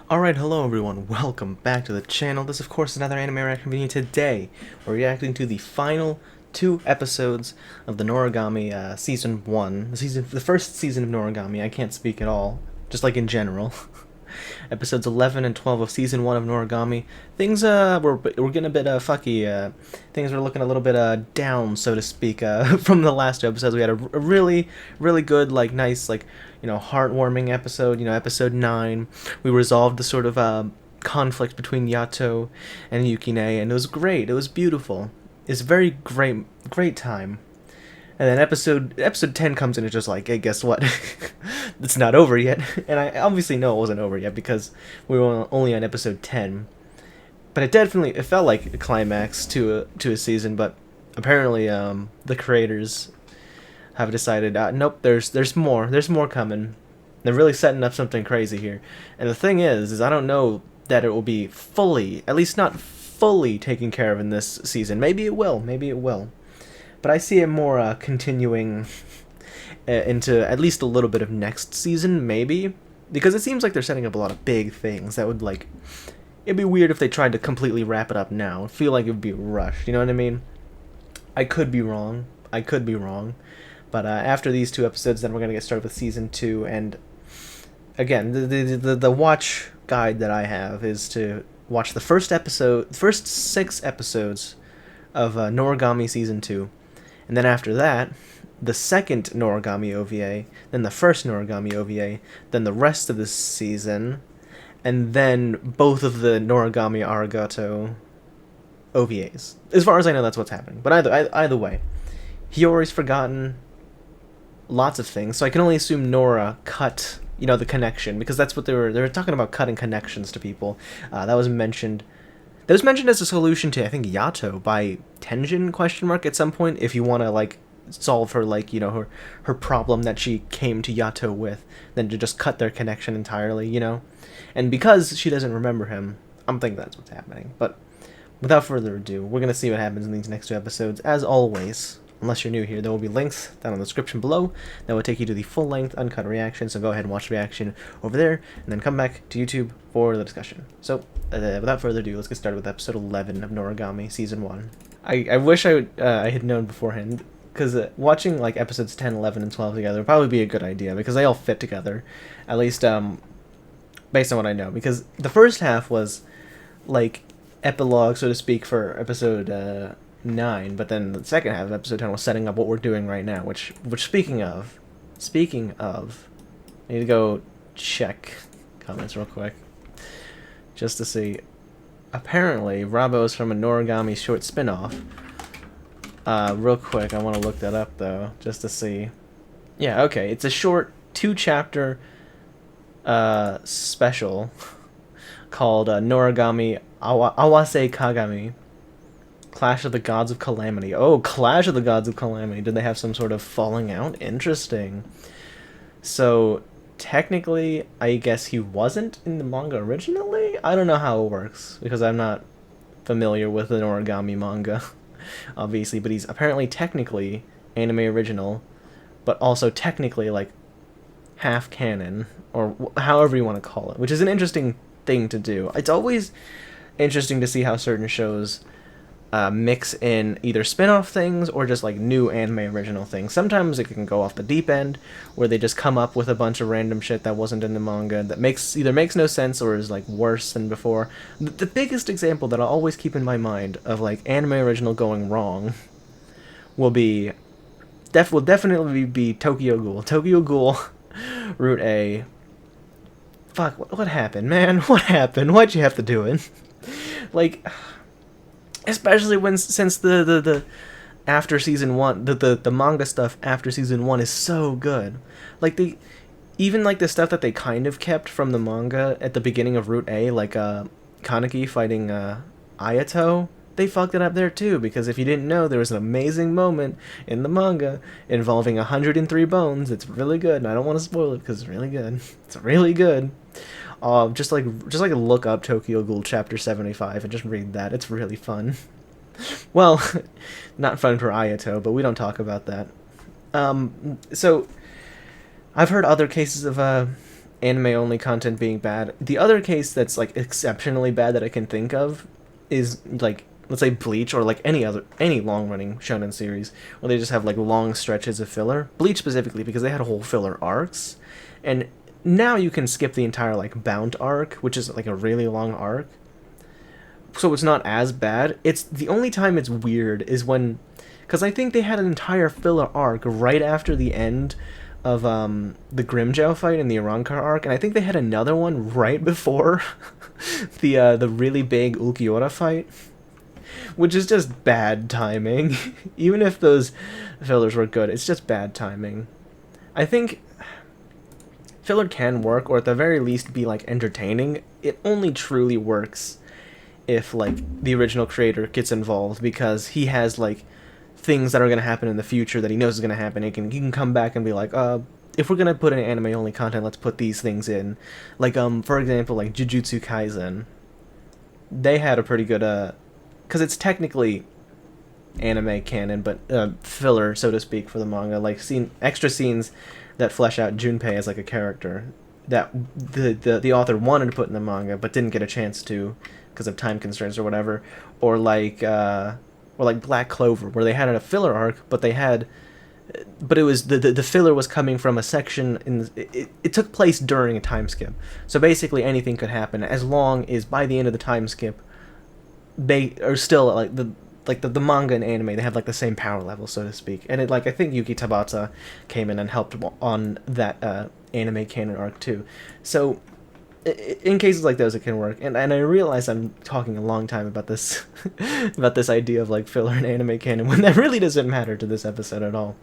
Alright, hello everyone, welcome back to the channel. This of course is another anime reaction video. Today we're reacting to the final two episodes of the Noragami season 1. The first season of Noragami. I can't speak at all, just like in general. Episodes 11 and 12 of season 1 of Noragami. Things we're getting a bit fucky. Things are looking a little bit down, so to speak, from the last two episodes. We had a really good, like, nice, like, heartwarming episode, episode 9. We resolved the sort of conflict between Yato and Yukine, and it was great. It was beautiful. It's a very great time. And then episode 10 comes in, and it's just like, hey, guess what? It's not over yet. And I obviously know it wasn't over yet because we were only on episode 10. But it felt like a climax to a season, but apparently the creators have decided, nope, there's more coming. They're really setting up something crazy here. And the thing is I don't know that it will be fully, at least not fully, taken care of in this season. Maybe it will, but I see it more continuing into at least a little bit of next season, maybe, because it seems like they're setting up a lot of big things that would, like, it'd be weird if they tried to completely wrap it up now. I feel like it would be rushed, you know what I mean? I could be wrong, but after these two episodes, then we're gonna get started with season 2, and again, the watch guide that I have is to watch the first 6 episodes of Noragami season 2, and then after that, the second Noragami OVA, then the first Noragami OVA, then the rest of the season, and then both of the Noragami Arigato OVAs. As far as I know, that's what's happening. But either way, Hiyori's forgotten lots of things, so I can only assume Nora cut, the connection, because that's what they were talking about, cutting connections to people. That was mentioned as a solution to, I think, Yato by Tenjin ? At some point, if you want to, like, solve her, like, her problem that she came to Yato with, then to just cut their connection entirely, and because she doesn't remember him, I'm thinking that's what's happening. But without further ado, we're gonna see what happens in these next two episodes. As always, unless you're new here, there will be links down in the description below that will take you to the full-length, uncut reaction, so go ahead and watch the reaction over there, and then come back to YouTube for the discussion. So, without further ado, let's get started with episode 11 of Noragami, season 1. I wish I had known beforehand, because watching, like, episodes 10, 11, and 12 together would probably be a good idea, because they all fit together, at least, based on what I know, because the first half was, like, epilogue, so to speak, for episode 9, but then the second half of episode 10 was setting up what we're doing right now, which speaking of, I need to go check comments real quick, just to see. Apparently, Rabo is from a Noragami short spin-off. Real quick, I want to look that up, though, just to see. Yeah, okay, it's a short 2-chapter special called Noragami Awase Kagami, Clash of the Gods of Calamity. Oh, Clash of the Gods of Calamity. Did they have some sort of falling out? Interesting. So, technically, I guess he wasn't in the manga originally? I don't know how it works, because I'm not familiar with the Noragami manga, obviously, but he's apparently technically anime original, but also technically, like, half canon, or however you want to call it, which is an interesting thing to do. It's always interesting to see how certain shows mix in either spin-off things or just, like, new anime original things. Sometimes it can go off the deep end, where they just come up with a bunch of random shit that wasn't in the manga that either makes no sense or is, like, worse than before. The biggest example that I'll always keep in my mind of, like, anime original going wrong will definitely be Tokyo Ghoul. Tokyo Ghoul Route A. Fuck, what happened, man? What happened? Why'd you have to do it? Like, especially since the after season 1, the manga stuff after season 1 is so good. Like, even like the stuff that they kind of kept from the manga at the beginning of Route A, like Kaneki fighting Ayato, they fucked it up there too, because if you didn't know, there was an amazing moment in the manga involving 103 bones. It's really good, and I don't want to spoil it because it's really good. It's really good. Just like look up Tokyo Ghoul Chapter 75 and just read that. It's really fun. Well, not fun for Ayato, but we don't talk about that. So I've heard other cases of anime-only content being bad. The other case that's, like, exceptionally bad that I can think of is, like, let's say Bleach, or, like, any long-running shonen series, where they just have, like, long stretches of filler. Bleach specifically, because they had whole filler arcs, and now you can skip the entire, like, Bound arc, which is, like, a really long arc, so it's not as bad. It's the only time it's weird is when, because I think they had an entire filler arc right after the end of the Grimjow fight in the Arankar arc, and I think they had another one right before the really big Ulquiorra fight, which is just bad timing. Even if those fillers were good, it's just bad timing. I think filler can work, or at the very least be, like, entertaining. It only truly works if, like, the original creator gets involved, because he has, like, things that are going to happen in the future that he knows is going to happen. He can come back and be like, if we're going to put in anime only content, let's put these things in. Like, for example, like Jujutsu Kaisen, they had a pretty good, because it's technically anime canon, but filler, so to speak, for the manga, like extra scenes that flesh out Junpei as, like, a character that the author wanted to put in the manga but didn't get a chance to because of time constraints or whatever, or like Black Clover, where they had a filler arc, but it was the filler was coming from a section it took place during a time skip. So basically anything could happen as long as by the end of the time skip they are still like the manga and anime, they have, like, the same power level, so to speak. And it, like, I think Yuki Tabata came in and helped on that anime canon arc too. So in cases like those, it can work. And I realize I'm talking a long time about this about this idea of, like, filler and anime canon, when that really doesn't matter to this episode at all.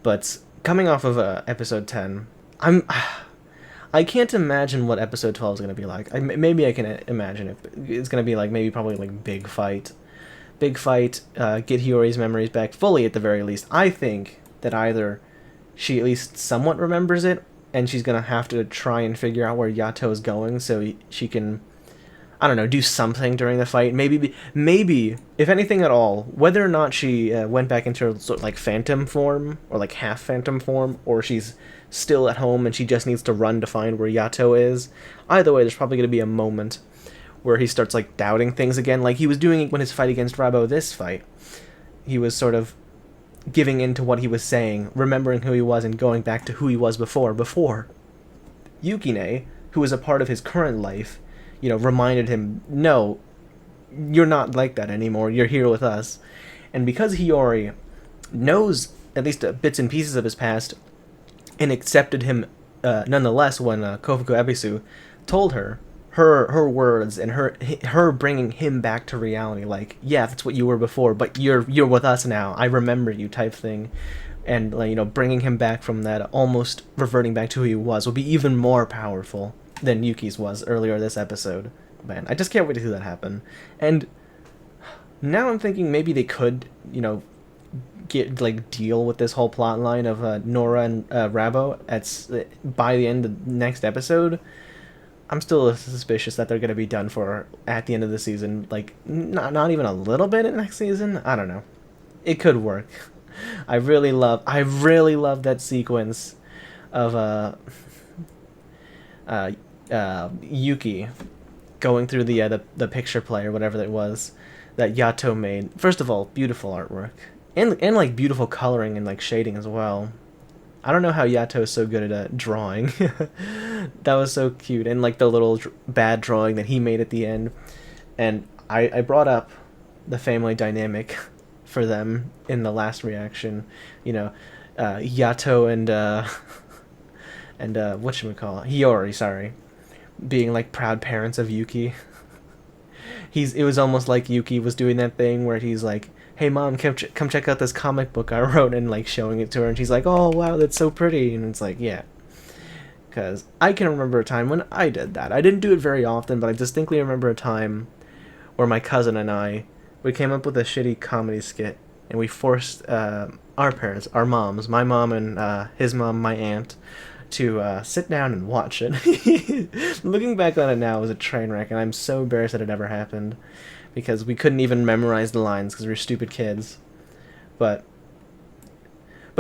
But coming off of episode 10, I can't imagine what episode 12 is going to be like. Maybe I can imagine it. It's going to be, like, maybe probably, like, big fight, get Hiyori's memories back fully at the very least. I think that either she at least somewhat remembers it, and she's gonna have to try and figure out where Yato is going, so she can, I don't know, do something during the fight. Maybe, if anything at all, whether or not she went back into her sort of, like, phantom form, or, like, half phantom form, or she's still at home and she just needs to run to find where Yato is. Either way, there's probably gonna be a moment where he starts, like, doubting things again, like he was doing when his fight against Rabo this fight. He was sort of giving in to what he was saying, remembering who he was, and going back to who he was before Yukine, who was a part of his current life, reminded him, no, you're not like that anymore, you're here with us. And because Hiyori knows at least bits and pieces of his past, and accepted him nonetheless when Kofuku Ebisu told her words, and her bringing him back to reality, like, yeah, that's what you were before, but you're with us now, I remember you, type thing. And, like, bringing him back from that, almost reverting back to who he was, will be even more powerful than Yuki's was earlier this episode. Man, I just can't wait to see that happen. And now I'm thinking maybe they could, deal with this whole plot line of Nora and Rabo by the end of the next episode. I'm still suspicious that they're going to be done for at the end of the season. Like, not even a little bit in next season. I don't know. It could work. I really love that sequence of Yuki going through the picture play or whatever it was that Yato made. First of all, beautiful artwork, and like beautiful coloring and, like, shading as well. I don't know how Yato is so good at drawing. That was so cute. And, like, the little bad drawing that he made at the end. And I brought up the family dynamic for them in the last reaction. Yato and whatchamacallit, Hiyori, sorry, being, like, proud parents of Yuki. It was almost like Yuki was doing that thing where he's like, hey mom, come check out this comic book I wrote, and, like, showing it to her, and she's like, oh wow, that's so pretty. And it's like, yeah, because I can remember a time when I did that. I didn't do it very often, but I distinctly remember a time where my cousin and we came up with a shitty comedy skit, and we forced our parents, our moms, my mom and his mom, my aunt, to sit down and watch it. Looking back on it now, it was a train wreck, and I'm so embarrassed that it ever happened, because we couldn't even memorize the lines because we were stupid kids. But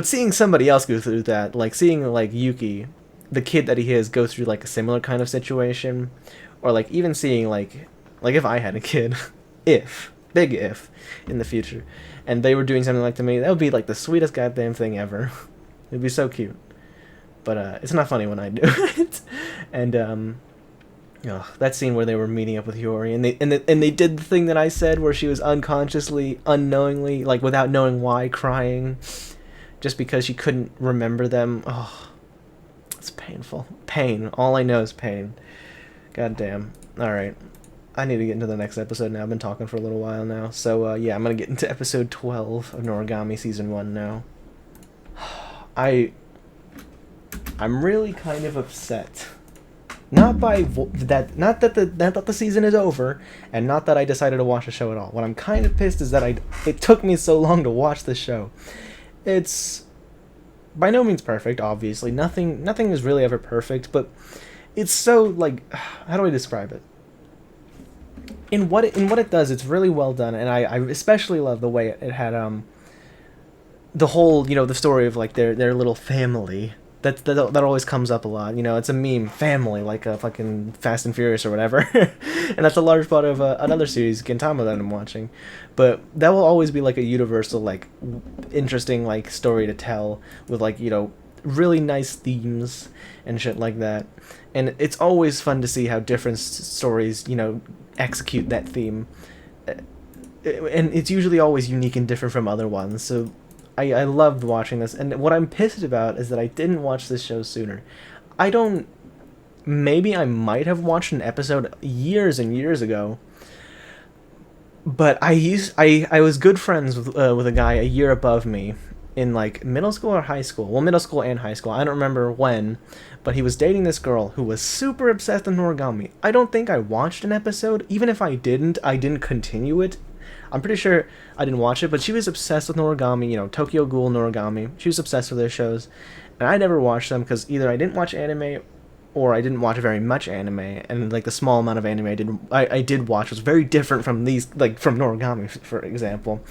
seeing somebody else go through that, like seeing, like, Yuki the kid that he is go through like a similar kind of situation, or like even seeing like if I had a kid, if big if in the future, and they were doing something like to me, that would be like the sweetest goddamn thing ever. It'd be so cute. But it's not funny when I do it. And that scene where they were meeting up with Yori, and they did the thing that I said, where she was unconsciously, unknowingly, like without knowing why, crying, just because she couldn't remember them. Oh, it's painful. Pain. All I know is pain. God damn. All right. I need to get into the next episode now. I've been talking for a little while now. So yeah, I'm gonna get into episode 12 of Noragami season 1 now. I'm really kind of upset. Not not that the season is over, and not that I decided to watch the show at all. What I'm kind of pissed is that it took me so long to watch the show. It's by no means perfect, obviously. Nothing is really ever perfect, but it's so, like, how do I describe it? In what it does, it's really well done, and I especially love the way it had the whole, the story of like their little family. That always comes up a lot. It's a meme, family, like a fucking Fast and Furious or whatever. And that's a large part of another series, Gintama, that I'm watching. But that will always be like a universal, like, interesting, like, story to tell with, like, really nice themes and shit like that. And it's always fun to see how different stories, execute that theme. And it's usually always unique and different from other ones, so I loved watching this. And what I'm pissed about is that I didn't watch this show sooner. Maybe I might have watched an episode years and years ago, but I was good friends with a guy a year above me in, like, middle school or high school. Well, middle school and high school. I don't remember when, but he was dating this girl who was super obsessed with Noragami. I don't think I watched an episode. Even if I didn't continue it. I'm pretty sure I didn't watch it, but she was obsessed with Noragami, Tokyo Ghoul, Noragami. She was obsessed with those shows, and I never watched them because either I didn't watch anime or I didn't watch very much anime, and, like, the small amount of anime I did watch was very different from these, like, from Noragami, for example.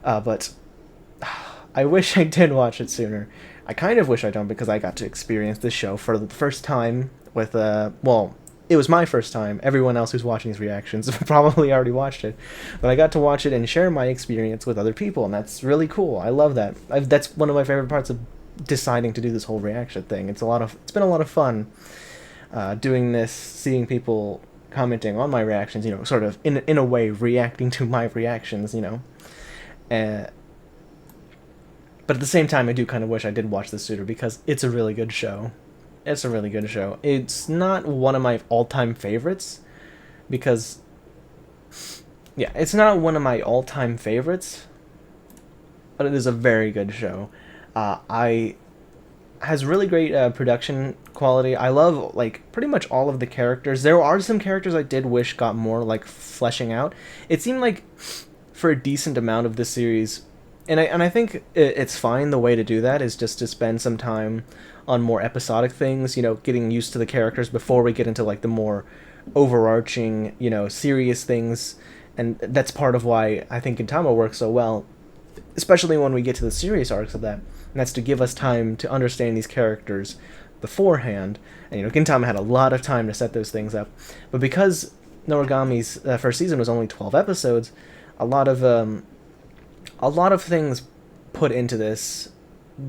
But I wish I did watch it sooner. I kind of wish I don't, because I got to experience this show for the first time with, it was my first time. Everyone else who's watching these reactions probably already watched it. But I got to watch it and share my experience with other people, and that's really cool. I love that. That's one of my favorite parts of deciding to do this whole reaction thing. It's been a lot of fun doing this, seeing people commenting on my reactions, sort of in a way reacting to my reactions, but at the same time, I do kind of wish I did watch this sooner, because it's a really good show. It's a really good show. It's not one of my all-time favorites, because, yeah, it's not one of my all-time favorites, but it is a very good show. Has really great production quality. I love, like, pretty much all of the characters. There are some characters I did wish got more, like, fleshing out. It seemed like, for a decent amount of this series, and I think it's fine, the way to do that is just to spend some time on more episodic things, getting used to the characters before we get into, like, the more overarching, serious things. And that's part of why I think Gintama works so well, especially when we get to the serious arcs of that. And that's to give us time to understand these characters beforehand. And, Gintama had a lot of time to set those things up. But because Noragami's first season was only 12 episodes, a lot of things put into this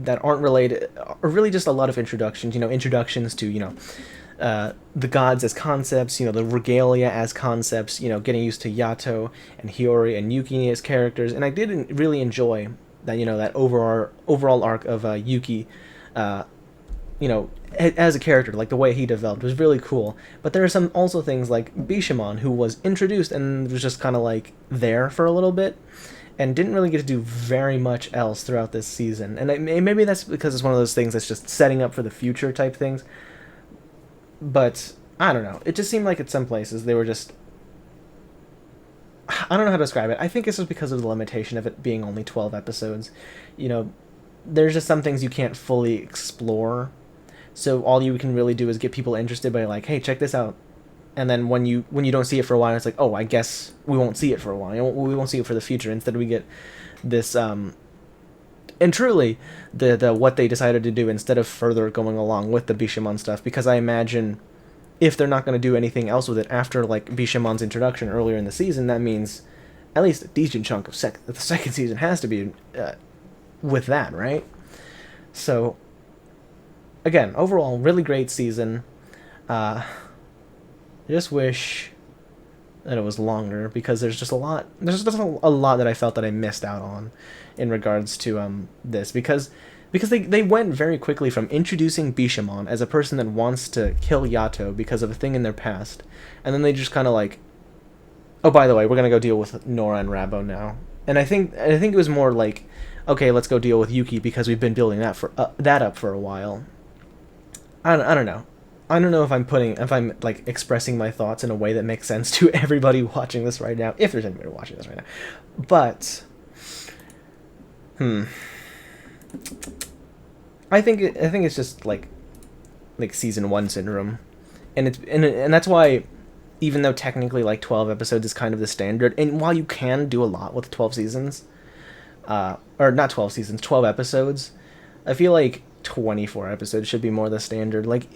that aren't related, or really just a lot of introductions, introductions to, the gods as concepts, the regalia as concepts, getting used to Yato and Hiyori and Yuki as characters. And I did really enjoy that, that overall arc of Yuki, as a character, like the way he developed was really cool. But there are some also things like Bishamon, who was introduced and was just kind of like there for a little bit, and didn't really get to do very much else throughout this season. And maybe that's because it's one of those things that's just setting up for the future type things. But, I don't know. It just seemed like at some places they were just... I don't know how to describe it. I think it's just because of the limitation of it being only 12 episodes. There's just some things you can't fully explore. So all you can really do is get people interested by, like, hey, check this out. And then when you don't see it for a while, it's like, oh, I guess we won't see it for a while. We won't see it for the future. Instead, we get this and truly, the what they decided to do instead of further going along with the Bishamon stuff, because I imagine if they're not going to do anything else with it after like Bishamon's introduction earlier in the season, that means at least a decent chunk of the second season has to be with that, right? So again, overall, really great season. I just wish that it was longer, because there's just a lot. There's just a lot that I felt that I missed out on in regards to this, because they went very quickly from introducing Bishamon as a person that wants to kill Yato because of a thing in their past, and then they just kind of like, oh, by the way, we're gonna go deal with Nora and Rabo now. And I think it was more like, okay, let's go deal with Yuki because we've been building that up for a while. I don't know. I don't know if I'm like expressing my thoughts in a way that makes sense to everybody watching this right now, if there's anybody watching this right now. But I think it's just like season 1 syndrome. And that's why, even though technically like 12 episodes is kind of the standard, and while you can do a lot with 12 seasons, or not 12 seasons, 12 episodes, I feel like 24 episodes should be more the standard. Like,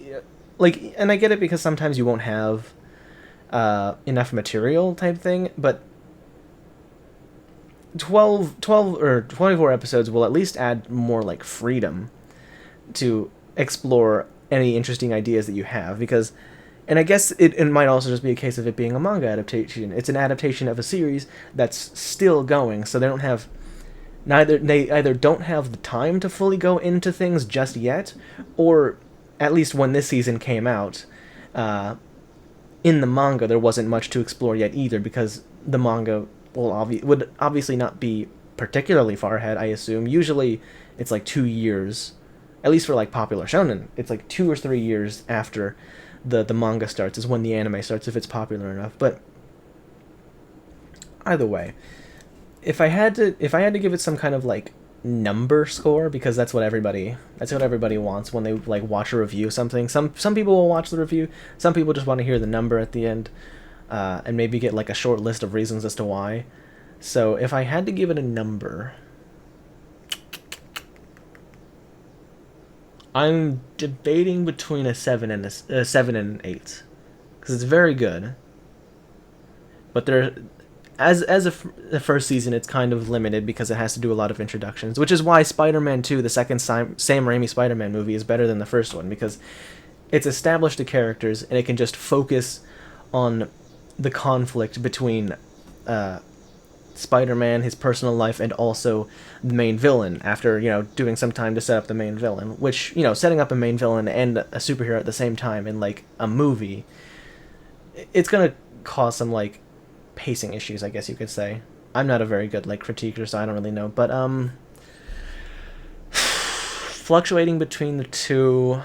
and I get it because sometimes you won't have enough material type thing, but 12 or 24 episodes will at least add more like freedom to explore any interesting ideas that you have, because, and I guess it might also just be a case of it being a manga adaptation. It's an adaptation of a series that's still going, so they either don't have the time to fully go into things just yet, or at least when this season came out, in the manga there wasn't much to explore yet either, because the manga would obviously not be particularly far ahead, I assume. Usually it's like 2 years, at least for like popular shonen, it's like 2 or 3 years after the manga starts is when the anime starts, if it's popular enough. But either way, if I had to give it some kind of like number score, because that's what everybody wants when they like watch a review of something. Some people will watch the review, some people just want to hear the number at the end, and maybe get like a short list of reasons as to why. So if I had to give it a number, I'm debating between a 7 and a 7 and an 8, because it's very good, but the first season, it's kind of limited because it has to do a lot of introductions, which is why Spider-Man 2, the second Sam Raimi Spider-Man movie, is better than the first one, because it's established the characters and it can just focus on the conflict between Spider-Man, his personal life, and also the main villain, after, doing some time to set up the main villain, which, setting up a main villain and a superhero at the same time in, like, a movie, it's gonna cause some, like, pacing issues, I guess you could say. I'm not a very good, like, critiquer, so I don't really know, but, fluctuating between the two,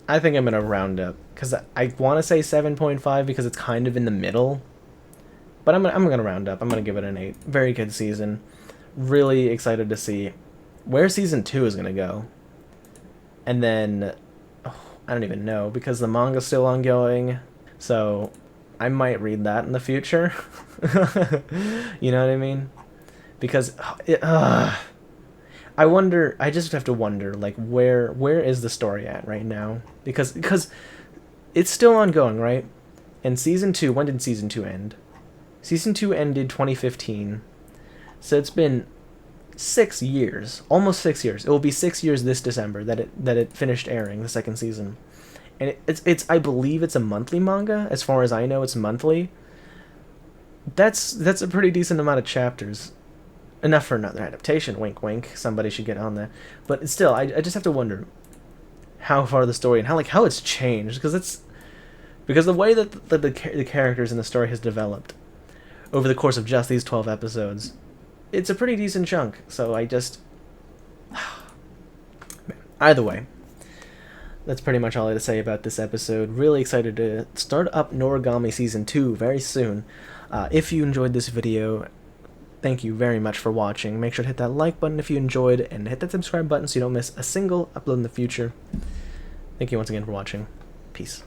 I think I'm gonna round up, because I want to say 7.5 because it's kind of in the middle, but I'm gonna round up. I'm gonna give it an 8. Very good season. Really excited to see where season 2 is gonna go. And then, I don't even know, because the manga's still ongoing, so I might read that in the future. You know what I mean? Because I just have to wonder, like, where is the story at right now? Because it's still ongoing, right? And season 2, when did season 2 end? Season 2 ended 2015. So it's been 6 years, almost 6 years. It will be 6 years this December that it finished airing, the second season. And it's I believe it's a monthly manga. As far as I know, it's monthly. That's a pretty decent amount of chapters. Enough for another adaptation, wink wink. Somebody should get on that. But still, I just have to wonder how far the story and how it's changed, because the way that the characters in the story has developed over the course of just these 12 episodes, it's a pretty decent chunk. So either way, that's pretty much all I have to say about this episode. Really excited to start up Noragami Season 2 very soon. If you enjoyed this video, thank you very much for watching. Make sure to hit that like button if you enjoyed, and hit that subscribe button so you don't miss a single upload in the future. Thank you once again for watching. Peace.